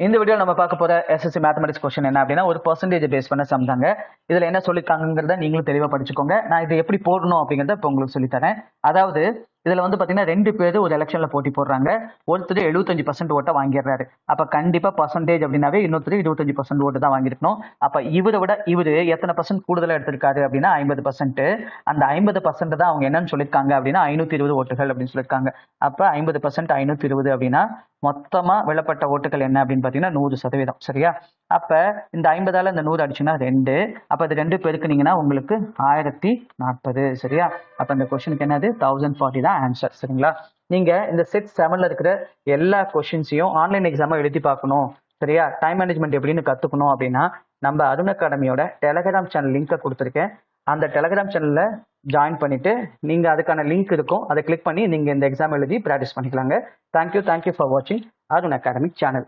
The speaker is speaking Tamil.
இந்த வீடியோ நம்ம பார்க்க போற எஸ்எஸ்சி மேத்தமெட்டிக்ஸ் கொஸ்டின் என்ன அப்படின்னா ஒரு பர்சன்டேஜ் பேஸ் பண்ண சம் தாங்க. இதுல என்ன சொல்லிருக்காங்கிறத நீங்களும் தெளிவா படிச்சுக்கோங்க. நான் இதை எப்படி போடணும் அப்படிங்கறத இப்ப உங்களுக்கு சொல்லித்தரேன். அதாவது இதுல வந்து பாத்தீங்கன்னா 2 பேர் ஒரு எலெக்ஷன்ல போட்டி போடுறாங்க. ஒருத்தர் 75% ஓட்ட வாங்கிடுறாரு. அப்ப கண்டிப்பா பர்சன்டேஜ் அப்படின்னாவே இன்னொருத்தர் 25% ஓட்டு தான் வாங்கிருக்கணும். அப்ப இவரை விட இவரு எத்தனை பர்சன்ட் கூடுதலா எடுத்திருக்காரு அப்படின்னா 50%. அந்த 50% தான் அவங்க என்னன்னு சொல்லியிருக்காங்க அப்படின்னா 520 ஓட்டுகள் அப்படின்னு சொல்லியிருக்காங்க. அப்ப 50% 520 அப்படின்னா மொத்தமா விழப்பட்ட ஓட்டுகள் என்ன அப்படின்னு பாத்தீங்கன்னா 100%. சரியா? அப்ப இந்த 50ஆல இந்த 100 அடிச்சுன்னா 2. அப்ப இது 2 பெருக்குனீங்கன்னா உங்களுக்கு 1040. சரியா? அப்ப இந்த கொஸ்டினுக்கு என்னது 1040 தான் ஆன்சர். சரிங்களா? நீங்க இந்த செட் 7ல இருக்கிற எல்லா கொஸ்டின்ஸையும் ஆன்லைன் எக்ஸாமா எழுதி பார்க்கணும். சரியா? டைம் மேனேஜ்மெண்ட் எப்படின்னு கத்துக்கணும் அப்படின்னா நம்ம அருண் அகாடமியோட டெலகிராம் சேனல் லிங்கை கொடுத்துருக்கேன். அந்த டெலகிராம் சேனல்ல ஜாயின் பண்ணிட்டு நீங்க அதுக்கான லிங்க் இருக்கும், அதை கிளிக் பண்ணி நீங்க இந்த எக்ஸாம் எழுதி ப்ராக்டிஸ் பண்ணிக்கலாங்க. தேங்க்யூ ஃபார் வாட்சிங் அருண் அகாடமிக் சேனல்.